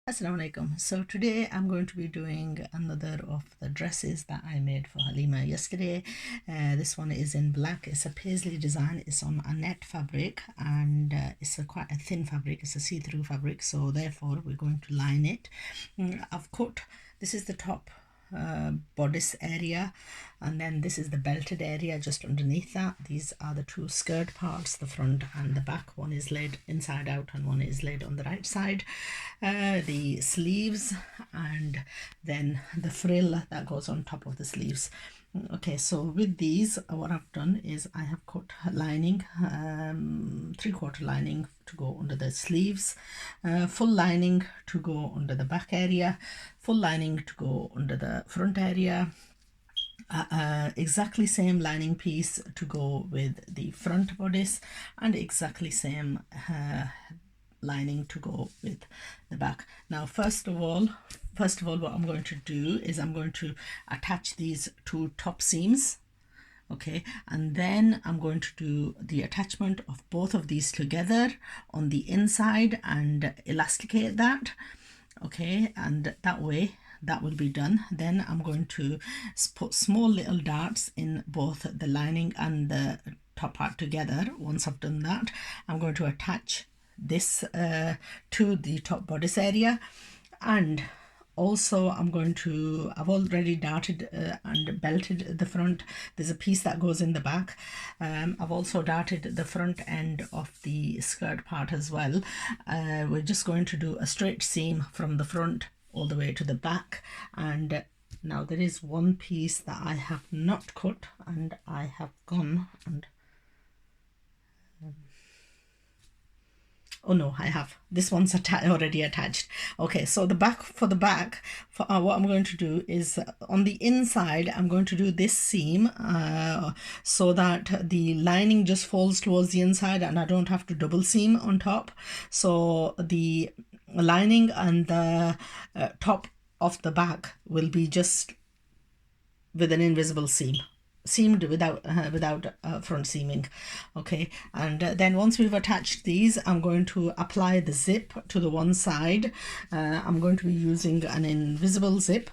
Assalamu alaikum. So today I'm going to be doing another of the dresses that I made for Halima yesterday. This one is in black. It's a paisley design. It's on a net fabric and it's quite a thin fabric. It's a see-through fabric, so therefore we're going to line it. I've cut, this is the top bodice area, and then this is the belted area just underneath that. These are the two skirt parts, the front and the back. One is laid inside out and one is laid on the right side. The sleeves, and then the frill that goes on top of the sleeves. Okay, so with these, what I've done is I have cut lining, 3/4 lining to go under the sleeves, full lining to go under the back area, full lining to go under the front area, exactly same lining piece to go with the front bodice, and exactly same lining to go with the back. Now first of all what I'm going to do is I'm going to attach these two top seams, okay, and then I'm going to do the attachment of both of these together on the inside and elasticate that, okay, and that way that will be done. Then I'm going to put small little darts in both the lining and the top part together. Once I've done that, I'm going to attach this to the top bodice area, and also I've already darted and belted the front. There's a piece that goes in the back. I've also darted the front end of the skirt part as well. We're just going to do a straight seam from the front all the way to the back. And now there is one piece that I have not cut, and I have gone and oh no, I have. This one's already attached. Okay, so the back, what I'm going to do is on the inside, I'm going to do this seam so that the lining just falls towards the inside and I don't have to double seam on top. So the lining and the top of the back will be just with an invisible seam, seamed without front seaming, okay. And then once we've attached these, I'm going to apply the zip to the one side. I'm going to be using an invisible zip.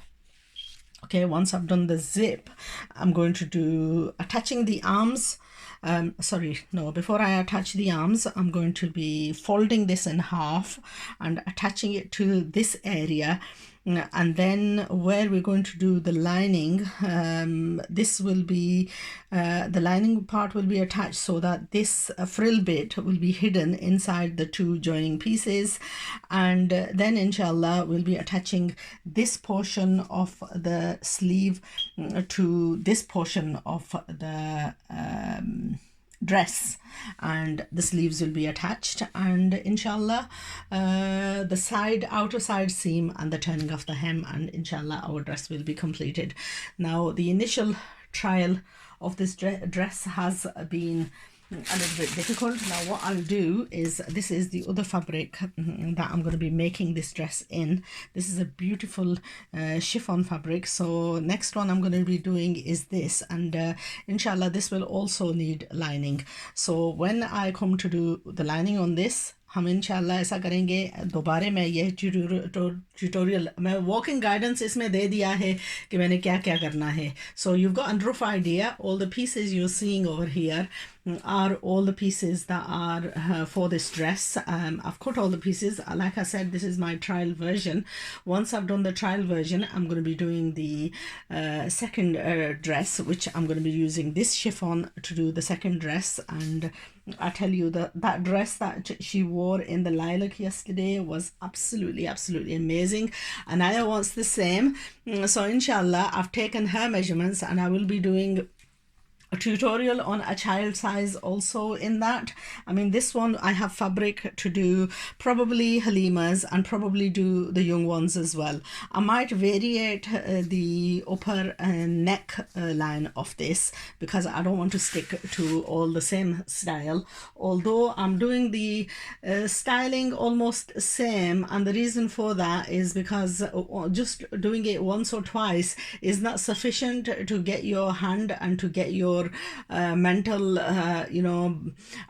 Okay, once I've done the zip, I'm going to do attaching the arms. Before I attach the arms, I'm going to be folding this in half and attaching it to this area. And then where we're going to do the lining, this will be the lining part will be attached so that this frill bit will be hidden inside the two joining pieces. And then inshallah we'll be attaching this portion of the sleeve to this portion of the dress, and the sleeves will be attached, and inshallah the outer side seam and the turning of the hem, and inshallah our dress will be completed. Now the initial trial of this dress has been a little bit difficult. Now what I'll do is, this is the other fabric that I'm going to be making this dress in. This is a beautiful chiffon fabric. So next one I'm going to be doing is this, and inshallah this will also need lining. So when I come to do the lining on this, हम इंशाल्लाह ऐसा करेंगे. दोबारा मैं ये tutorial, मैं walking guidance इसमें दे दिया है कि मैंने क्या क्या करना है. So you've got a rough idea. All the pieces you're seeing over here are all the pieces that are for this dress. I've cut all the pieces. Like I said, this is my trial version. Once I've done the trial version, I'm going to be doing the second dress, which I'm going to be using this chiffon to do the second dress. And I tell you that dress that she wore in the lilac yesterday was absolutely amazing, and I wants the same. So inshallah I've taken her measurements, and I will be doing a tutorial on a child size also in that. I mean, this one I have fabric to do probably Halima's and probably do the young ones as well. I might variate the upper neck line of this because I don't want to stick to all the same style, although I'm doing the styling almost same, and the reason for that is because just doing it once or twice is not sufficient to get your hand and to get your your mental,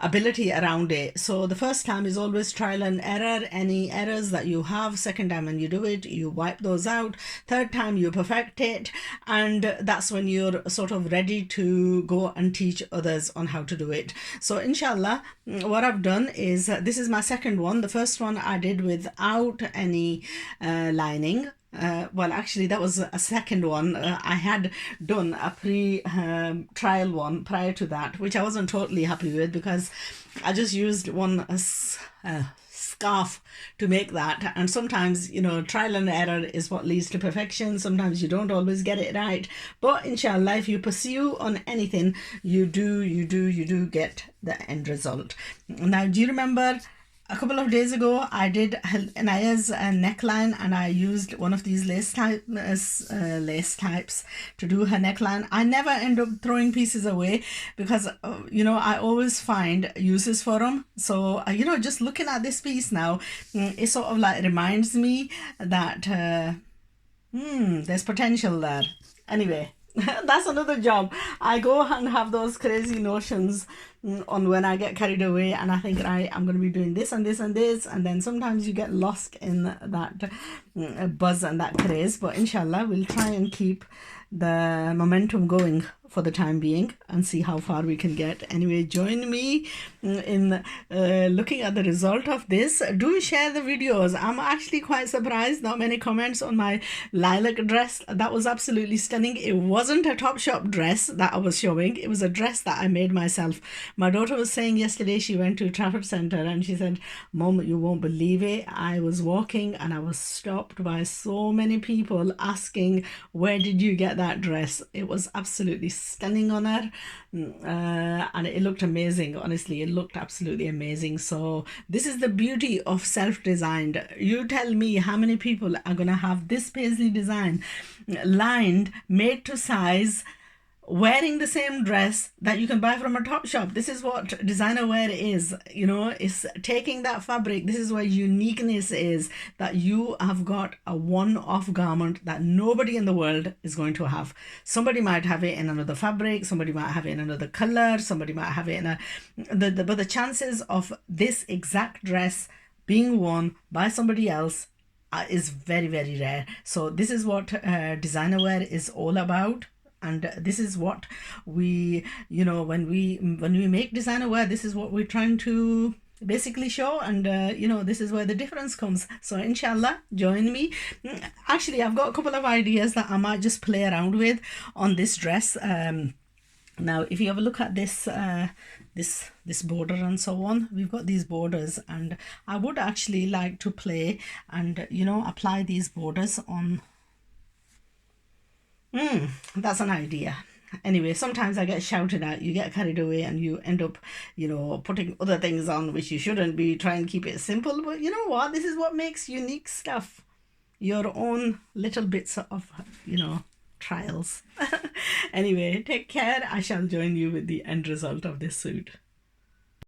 ability around it. So the first time is always trial and error. Any errors that you have, second time when you do it, you wipe those out. Third time you perfect it, and that's when you're sort of ready to go and teach others on how to do it. So inshallah, what I've done is this is my second one. The first one I did without any lining. Well, actually, that was a second one. I had done a trial one prior to that, which I wasn't totally happy with because I just used one scarf to make that. And sometimes, trial and error is what leads to perfection. Sometimes you don't always get it right. But inshallah, if you pursue on anything, you do get the end result. Now, do you remember a couple of days ago, I did Anaya's neckline, and I used one of these lace types to do her neckline. I never end up throwing pieces away because, I always find uses for them. So, just looking at this piece now, it sort of like reminds me that there's potential there. Anyway, that's another job. I go and have those crazy notions on when I get carried away, and I think, right, I'm going to be doing this and this and this, and then sometimes you get lost in that buzz and that craze. But inshallah, we'll try and keep the momentum going for the time being and see how far we can get. Anyway, join me in looking at the result of this. Do share the videos. I'm actually quite surprised, not many comments on my lilac dress. That was absolutely stunning. It wasn't a Topshop dress that I was showing. It was a dress that I made myself. My daughter was saying yesterday, she went to Trafford Centre and she said, Mom, you won't believe it. I was walking and I was stopped by so many people asking, where did you get that dress? It was absolutely stunning on her, and it looked amazing. Honestly, it looked absolutely amazing. So this is the beauty of self-designed. You tell me how many people are gonna have this paisley design lined, made to size, wearing the same dress that you can buy from a Topshop. This is what designer wear is, it's taking that fabric. This is where uniqueness is, that you have got a one-off garment that nobody in the world is going to have. Somebody might have it in another fabric, somebody might have it in another color, somebody might have it in but the chances of this exact dress being worn by somebody else is very, very rare. So this is what designer wear is all about. And this is what we, when we make designer wear, this is what we're trying to basically show. And, this is where the difference comes. So inshallah, join me. Actually, I've got a couple of ideas that I might just play around with on this dress. Now, if you have a look at this, this border and so on, we've got these borders, and I would actually like to play and, apply these borders on. That's an idea. Anyway, sometimes I get shouted at, you get carried away and you end up, putting other things on which you shouldn't be. Try and keep it simple. But you know what? This is what makes unique stuff. Your own little bits of, trials. Anyway, take care. I shall join you with the end result of this suit.